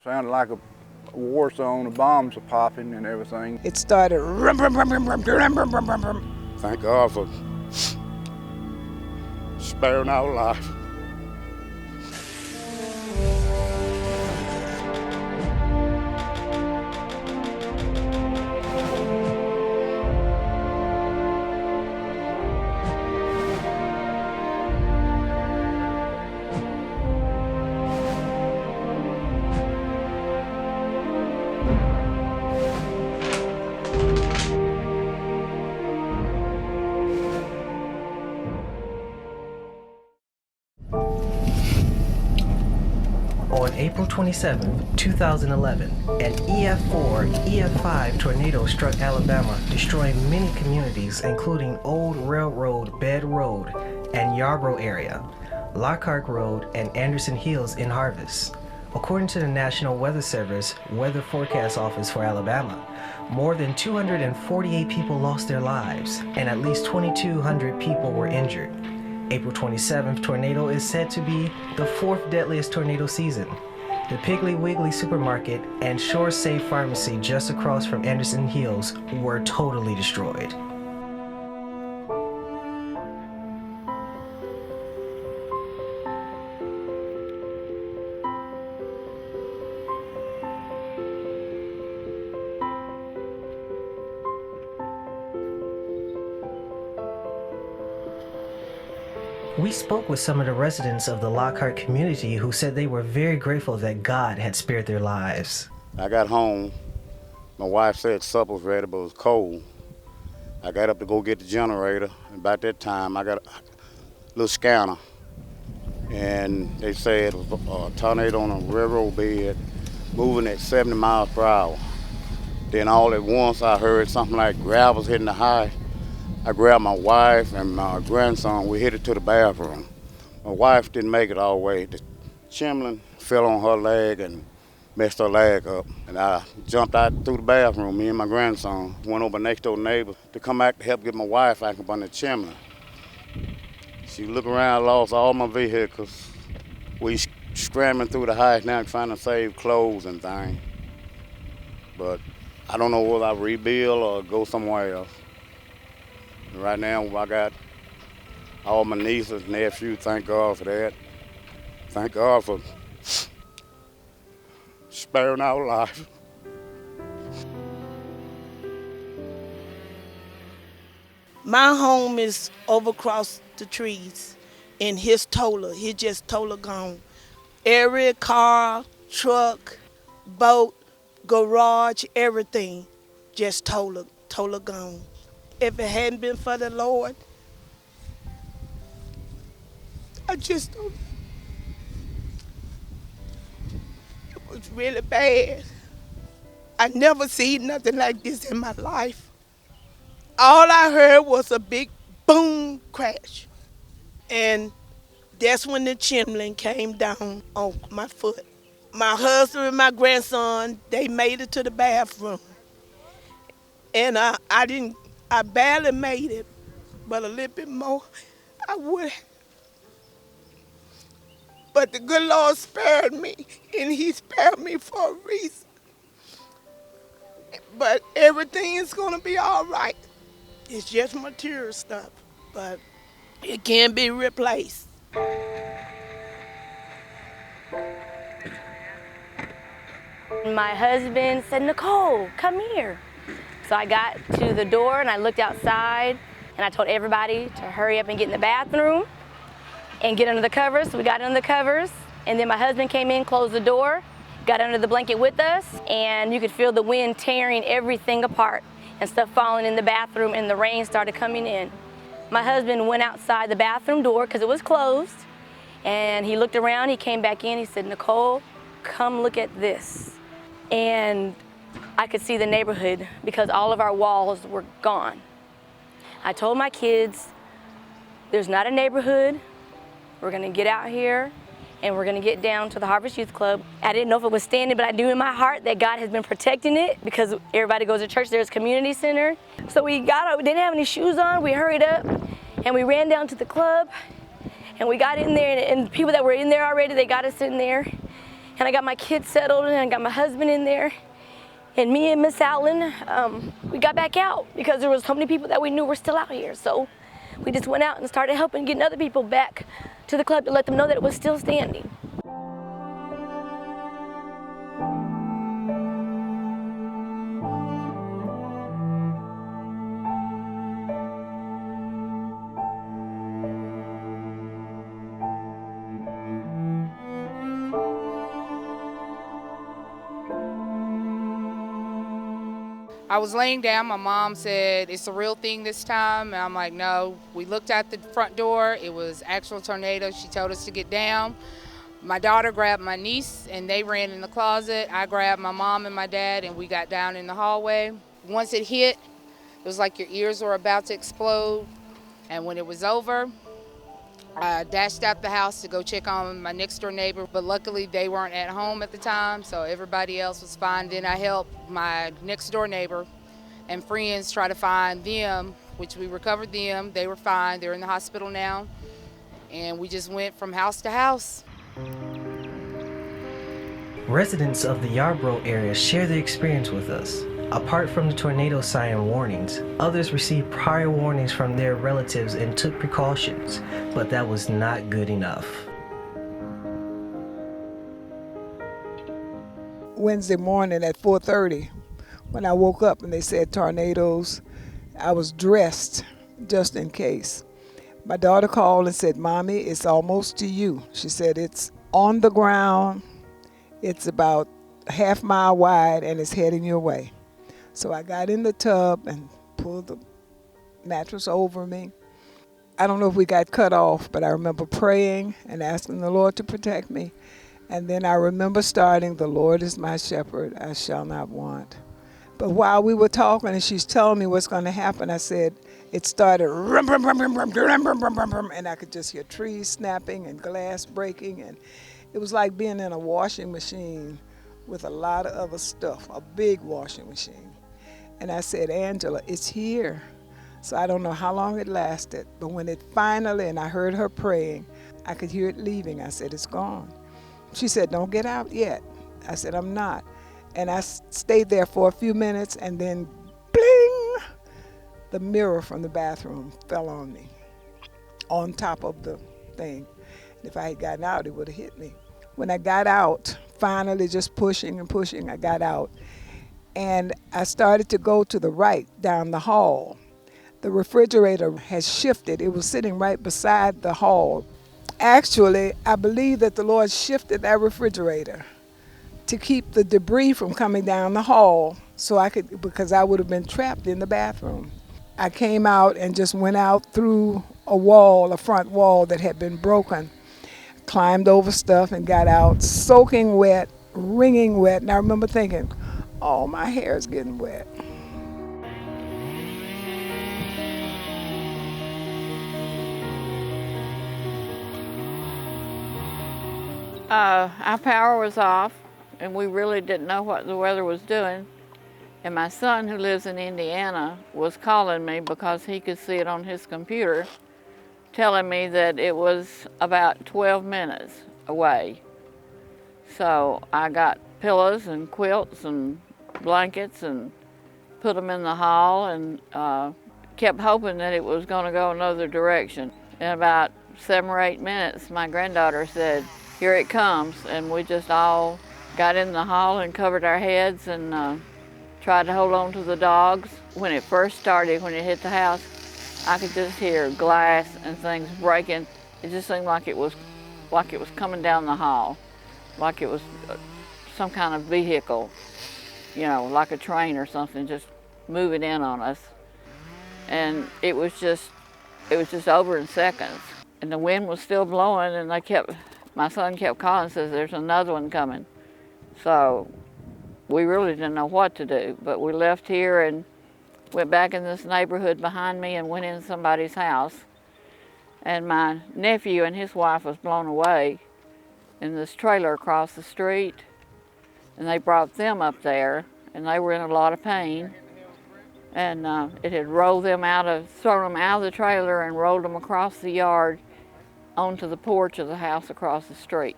Sounded like a war zone, the bombs are popping and everything. It started rum, rum, rum, rum, rum, rum, rum, rum, rum, rum. Thank God for sparing our life. On April 27, 2011, an EF4, EF5 tornado struck Alabama, destroying many communities including Old Railroad Bed Road and Yarborough area, Lockhart Road, and Anderson Hills in Harvest. According to the National Weather Service Weather Forecast Office for Alabama, more than 248 people lost their lives and at least 2,200 people were injured. April 27th tornado is said to be the fourth deadliest tornado season. The Piggly Wiggly supermarket and Shore Safe Pharmacy just across from Anderson Hills were totally destroyed. We spoke with some of the residents of the Lockhart community who said they were very grateful that God had spared their lives. I got home. My wife said supper was ready, but it was cold. I got up to go get the generator. And about that time, I got a little scanner. And they said it was a tornado on a railroad bed moving at 70 miles per hour. Then all at once, I heard something like gravels hitting the high. I grabbed my wife and my grandson. We headed to the bathroom. My wife didn't make it all the way. The chimney fell on her leg and messed her leg up. And I jumped out through the bathroom. Me and my grandson went over next door neighbor to come back to help get my wife out up on the chimney. She looked around, lost all my vehicles. We scrambling through the house now trying to save clothes and things. But I don't know whether I rebuild or go somewhere else. Right now, I got all my nieces and nephews. Thank God for that. Thank God for sparing our life. My home is over across the trees in his total. He just total gone. Every car, truck, boat, garage, everything just total gone. If it hadn't been for the Lord, I just don't. It was really bad. I never seen nothing like this in my life. All I heard was a big boom crash. And that's when the chimney came down on my foot. My husband and my grandson, they made it to the bathroom. And I barely made it, but a little bit more, I would have. But the good Lord spared me, and he spared me for a reason. But everything is gonna be all right. It's just material stuff, but it can be replaced. My husband said, "Nicole, come here." So I got to the door and I looked outside and I told everybody to hurry up and get in the bathroom and get under the covers. So we got under the covers, and then my husband came in, closed the door, got under the blanket with us, and you could feel the wind tearing everything apart and stuff falling in the bathroom, and the rain started coming in. My husband went outside the bathroom door because it was closed, and he looked around, he came back in, he said, "Nicole, come look at this." And I could see the neighborhood because all of our walls were gone. I told my kids, there's not a neighborhood. We're gonna get out here and we're gonna get down to the Harvest Youth Club. I didn't know if it was standing, but I knew in my heart that God has been protecting it because everybody goes to church, there's a community center. So we got up, we didn't have any shoes on, we hurried up and we ran down to the club and we got in there, and people that were in there already, they got us in there. and I got my kids settled, and I got my husband in there. And me and Miss Allen, we got back out because there was so many people that we knew were still out here. So we just went out and started helping getting other people back to the club to let them know that it was still standing. I was laying down, my mom said, it's a real thing this time. And I'm like, no. We looked at the front door, it was actual tornado. She told us to get down. My daughter grabbed my niece and they ran in the closet. I grabbed my mom and my dad and we got down in the hallway. Once it hit, it was like your ears were about to explode. And when it was over, I dashed out the house to go check on my next door neighbor, but luckily they weren't at home at the time, so everybody else was fine. Then I helped my next door neighbor and friends try to find them, which we recovered them. They were fine. They're in the hospital now. And we just went from house to house. Residents of the Yarborough area share their experience with us. Apart from the tornado siren warnings, others received prior warnings from their relatives and took precautions, but that was not good enough. Wednesday morning at 4:30, when I woke up and they said tornadoes, I was dressed just in case. My daughter called and said, "Mommy, it's almost to you." She said, "It's on the ground, it's about a half mile wide, and it's heading your way." So I got in the tub and pulled the mattress over me. I don't know if we got cut off, but I remember praying and asking the Lord to protect me. And then I remember starting, "The Lord is my shepherd, I shall not want." But while we were talking and she's telling me what's going to happen, I said, it started, rum, rum, rum, rum, rum, rum, rum, rum, rum, rum, and I could just hear trees snapping and glass breaking. And it was like being in a washing machine with a lot of other stuff, a big washing machine. And I said, "Angela, it's here." So I don't know how long it lasted, but when it finally, and I heard her praying, I could hear it leaving. I said, "It's gone." She said, "Don't get out yet." I said, "I'm not." And I stayed there for a few minutes, and then bling, the mirror from the bathroom fell on me, on top of the thing. If I had gotten out, it would have hit me. When I got out, finally just pushing and pushing, I got out. And I started to go to the right down the hall. The refrigerator has shifted. It was sitting right beside the hall. Actually, I believe that the Lord shifted that refrigerator to keep the debris from coming down the hall because I would have been trapped in the bathroom. I came out and just went out through a front wall that had been broken, climbed over stuff and got out, soaking wet, wringing wet. And I remember thinking, "Oh, my hair is getting wet." Our power was off, and we really didn't know what the weather was doing. And my son, who lives in Indiana, was calling me because he could see it on his computer, telling me that it was about 12 minutes away. So I got pillows and quilts and blankets and put them in the hall and kept hoping that it was going to go another direction. In about 7 or 8 minutes, my granddaughter said, "Here it comes," and we just all got in the hall and covered our heads and tried to hold on to the dogs. When it first started, when it hit the house, I could just hear glass and things breaking. It just seemed like it was coming down the hall, like it was some kind of vehicle, you know, like a train or something, just moving in on us. And it was just over in seconds. And the wind was still blowing, and my son kept calling and says, "There's another one coming." So we really didn't know what to do, but we left here and went back in this neighborhood behind me and went in somebody's house. And my nephew and his wife was blown away in this trailer across the street. And they brought them up there, and they were in a lot of pain. And it had thrown them out of the trailer and rolled them across the yard onto the porch of the house across the street.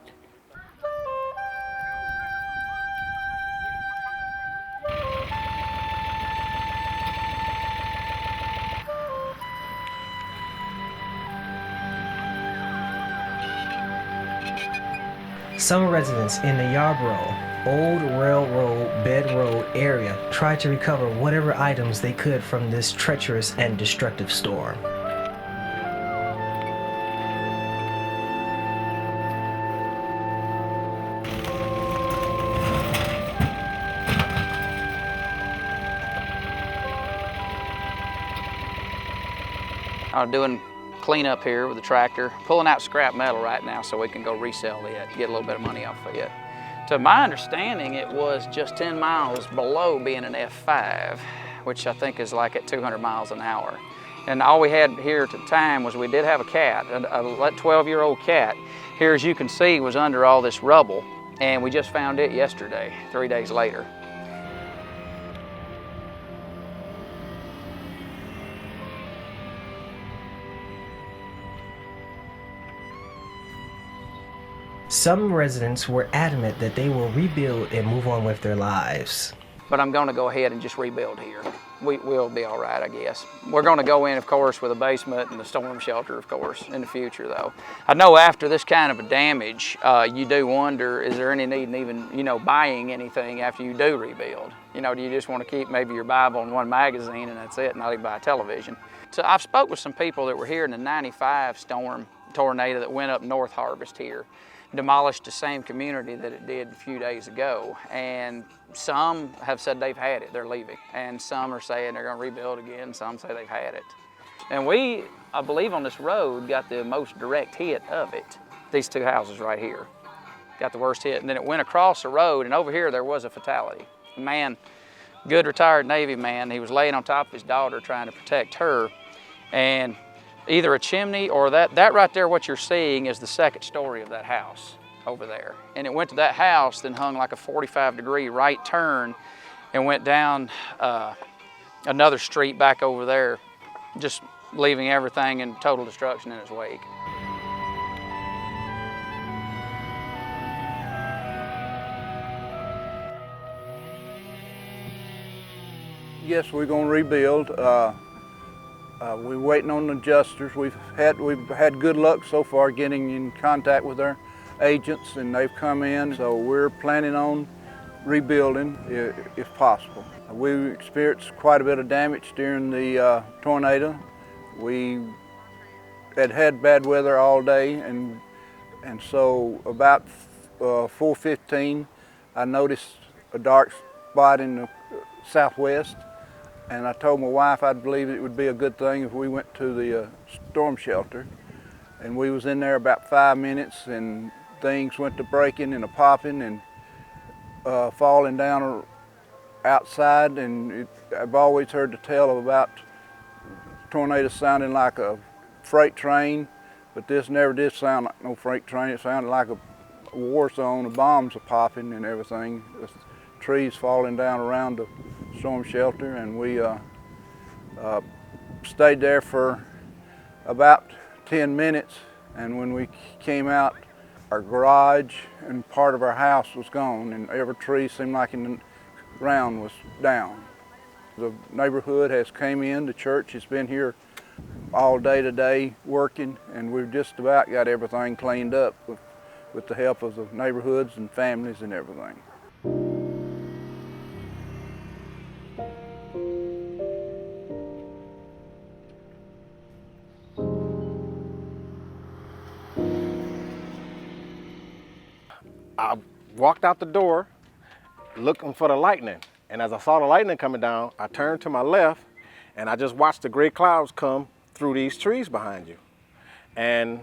Some residents in the Yarborough Old Railroad Bed Road area tried to recover whatever items they could from this treacherous and destructive storm. I'm doing cleanup here with the tractor, pulling out scrap metal right now so we can go resell it, get a little bit of money off of it. To my understanding, it was just 10 miles below being an F5, which I think is like at 200 miles an hour. And all we had here at the time was we did have a cat, a 12-year-old cat. Here, as you can see, was under all this rubble, and we just found it yesterday, 3 days later. Some residents were adamant that they will rebuild and move on with their lives. But I'm going to go ahead and just rebuild here. We'll be all right, I guess. We're going to go in, of course, with a basement and a storm shelter, of course, in the future, though. I know after this kind of a damage, you do wonder, is there any need in even, buying anything after you do rebuild? Do you just want to keep maybe your Bible and one magazine and that's it, and not even buy a television? So I've spoke with some people that were here in the '95 tornado that went up North Harvest here. Demolished the same community that it did a few days ago, and some have said they've had it, they're leaving, and some are saying they're going to rebuild again, some say they've had it. And we, I believe on this road, got the most direct hit of it. These two houses right here got the worst hit, and then it went across the road, and over here there was a fatality. A man, good retired Navy man, he was laying on top of his daughter trying to protect her, and either a chimney or that right there, what you're seeing is the second story of that house over there. And it went to that house, then hung like a 45-degree right turn and went down another street back over there, just leaving everything in total destruction in its wake. Yes, we're going to rebuild. We're waiting on the adjusters. We've had good luck so far getting in contact with our agents, and they've come in. So we're planning on rebuilding if possible. We experienced quite a bit of damage during the tornado. We had bad weather all day, and so about 4:15, I noticed a dark spot in the southwest. And I told my wife I'd believe it would be a good thing if we went to the storm shelter. And we was in there about 5 minutes, and things went to breaking and a popping and falling down outside. And I've always heard the tale about tornadoes sounding like a freight train, but this never did sound like no freight train. It sounded like a war zone. The bombs are popping and everything. The trees falling down around the storm shelter, and we stayed there for about 10 minutes, and when we came out, our garage and part of our house was gone, and every tree seemed like in the ground was down. The neighborhood has came in, the church has been here all day today working, and we've just about got everything cleaned up with the help of the neighborhoods and families and everything. I walked out the door looking for the lightning, and as I saw the lightning coming down, I turned to my left and I just watched the gray clouds come through these trees behind you. And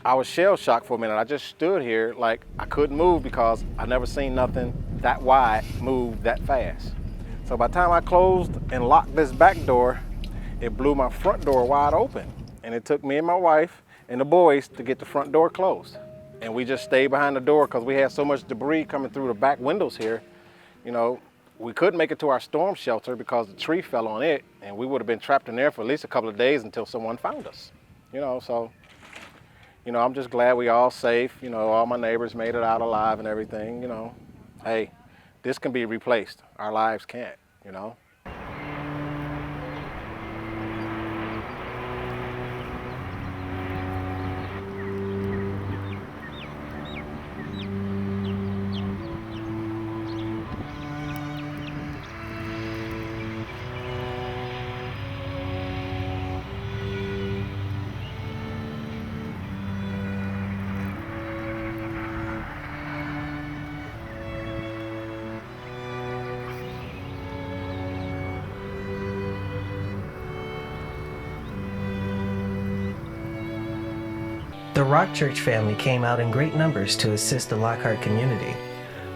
I was shell shocked for a minute. I just stood here like I couldn't move because I never seen nothing that wide move that fast. So by the time I closed and locked this back door, it blew my front door wide open. And it took me and my wife and the boys to get the front door closed. And we just stayed behind the door because we had so much debris coming through the back windows here. We couldn't make it to our storm shelter because the tree fell on it, and we would have been trapped in there for at least a couple of days until someone found us. I'm just glad we all safe. All my neighbors made it out alive and everything. Hey, this can be replaced. Our lives can't, The Rock Church family came out in great numbers to assist the Lockhart community.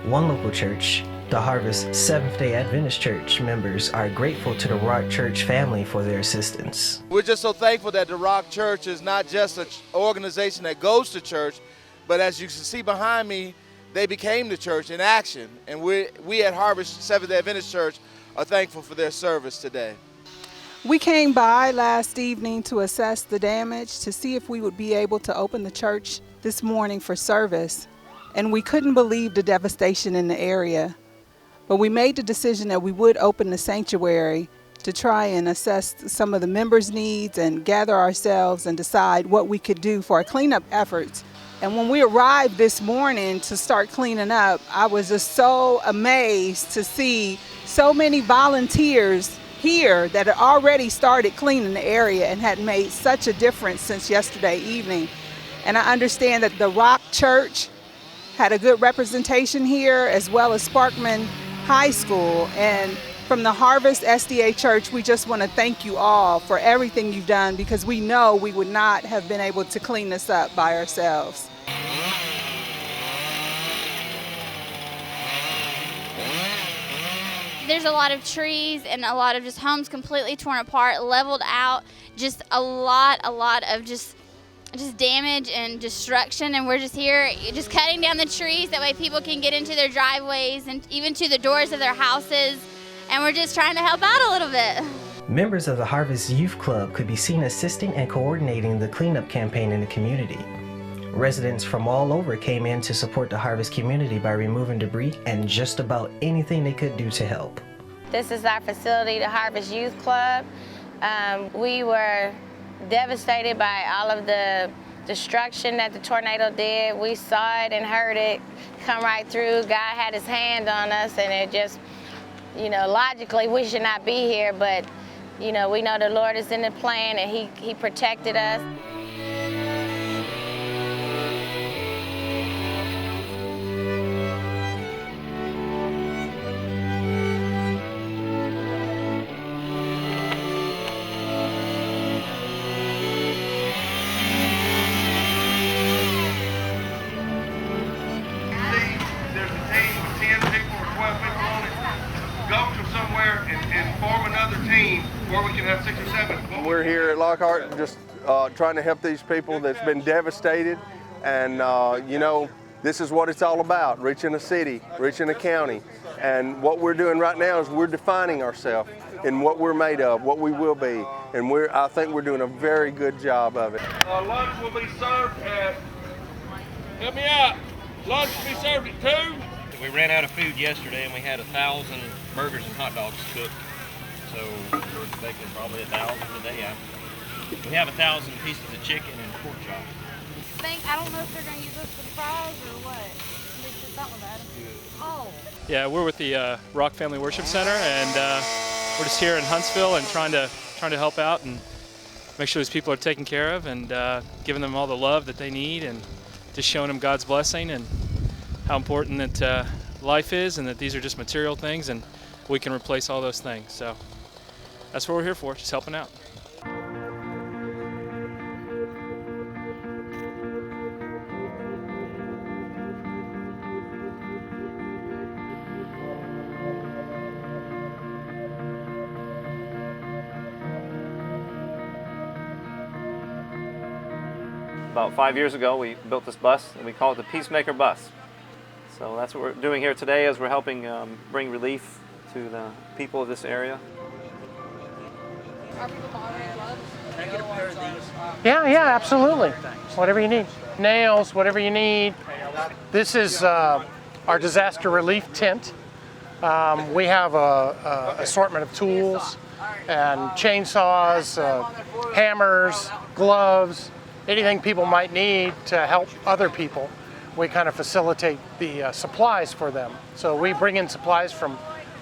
One local church, the Harvest Seventh-day Adventist Church members are grateful to the Rock Church family for their assistance. We're just so thankful that the Rock Church is not just an organization that goes to church, but as you can see behind me, they became the church in action. And we at Harvest Seventh-day Adventist Church are thankful for their service today. We came by last evening to assess the damage to see if we would be able to open the church this morning for service. And we couldn't believe the devastation in the area. But we made the decision that we would open the sanctuary to try and assess some of the members' needs and gather ourselves and decide what we could do for our cleanup efforts. And when we arrived this morning to start cleaning up, I was just so amazed to see so many volunteers here that had already started cleaning the area and had made such a difference since yesterday evening. And I understand that the Rock Church had a good representation here, as well as Sparkman High School. And from the Harvest SDA Church, we just want to thank you all for everything you've done, because we know we would not have been able to clean this up by ourselves. There's a lot of trees and a lot of just homes completely torn apart, leveled out, just a lot of just damage and destruction, and we're just here just cutting down the trees, that way people can get into their driveways and even to the doors of their houses, and we're just trying to help out a little bit. Members of the Harvest Youth Club could be seen assisting and coordinating the cleanup campaign in the community. Residents from all over came in to support the Harvest community by removing debris and just about anything they could do to help. This is our facility, the Harvest Youth Club. We were devastated by all of the destruction that the tornado did. We saw it and heard it come right through. God had his hand on us, and it just, logically we should not be here, but, we know the Lord is in the plan, and he protected us. We're here at Lockhart just trying to help these people that's been devastated, and this is what it's all about, reaching a city, reaching a county. And what we're doing right now is we're defining ourselves in what we're made of, what we will be, and I think we're doing a very good job of it. Lunch will be served at, help me out, lunch will be served at 2. We ran out of food yesterday and we had 1,000 burgers and hot dogs cooked. So we're expecting probably 1,000 today. We have 1,000 pieces of chicken and pork chops. I don't know if they're going to use us for the fries or what. They said something about it. Oh. Yeah, we're with the Rock Family Worship Center, and we're just here in Huntsville and trying to help out and make sure these people are taken care of, and giving them all the love that they need, and just showing them God's blessing and how important that life is, and that these are just material things and we can replace all those things. So that's what we're here for, just helping out. About 5 years ago, we built this bus, and we call it the Peacemaker Bus. So that's what we're doing here today, is we're helping bring relief to the people of this area. Yeah, absolutely. Whatever you need. Nails, whatever you need. This is our disaster relief tent. We have a assortment of tools and chainsaws, hammers, gloves, anything people might need to help other people. We kind of facilitate the supplies for them. So we bring in supplies from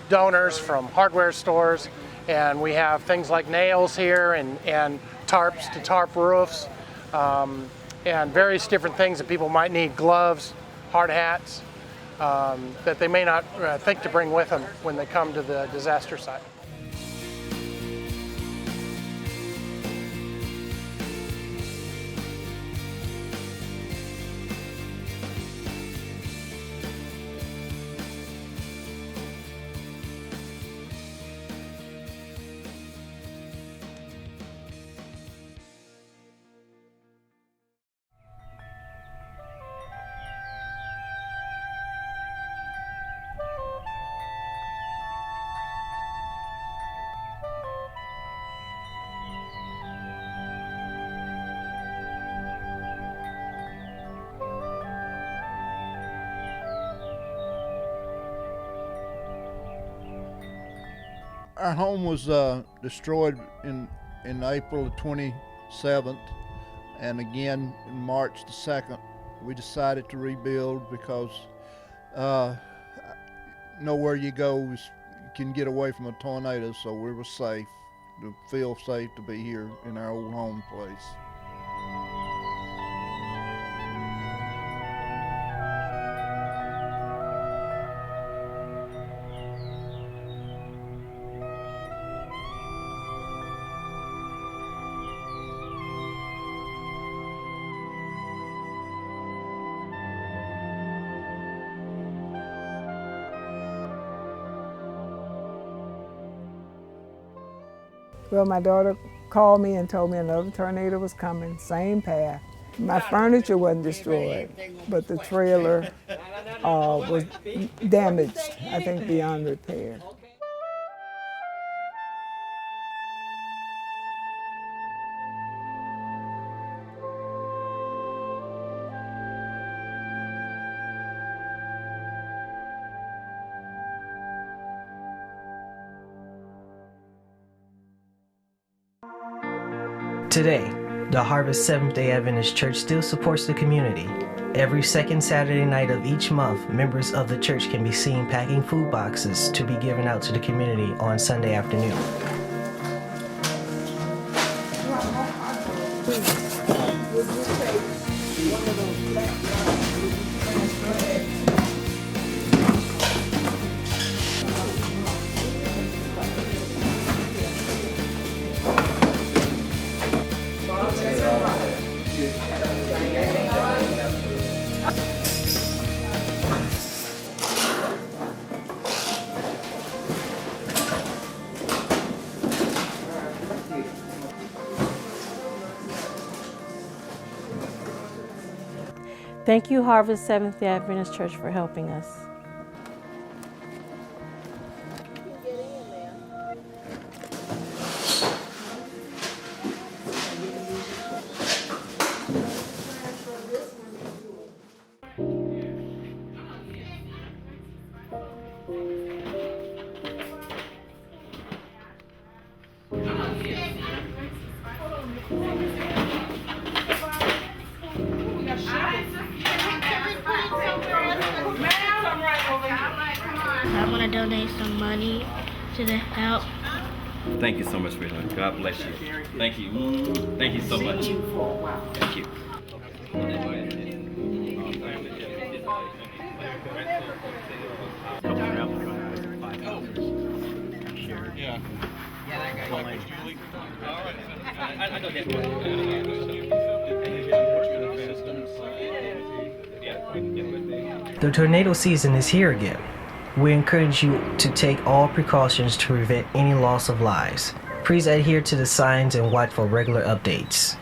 donors, from hardware stores, and we have things like nails here and tarps to tarp roofs, and various different things that people might need, gloves, hard hats, that they may not think to bring with them when they come to the disaster site. Our home was destroyed in April the 27th, and again in March the 2nd. We decided to rebuild because nowhere you go you can get away from a tornado, so we were safe, to feel safe to be here in our old home place. Well, my daughter called me and told me another tornado was coming, same path. My furniture wasn't destroyed, but the trailer was damaged, I think beyond repair. Today, the Harvest Seventh-day Adventist Church still supports the community. Every second Saturday night of each month, members of the church can be seen packing food boxes to be given out to the community on Sunday afternoon. Thank you, Harvest Seventh-day Adventist Church, for helping us. I want to donate some money to the help. Thank you so much, sweetheart. God bless you. Thank you. Thank you so much. Thank you. The tornado season is here again. We encourage you to take all precautions to prevent any loss of lives. Please adhere to the signs and watch for regular updates.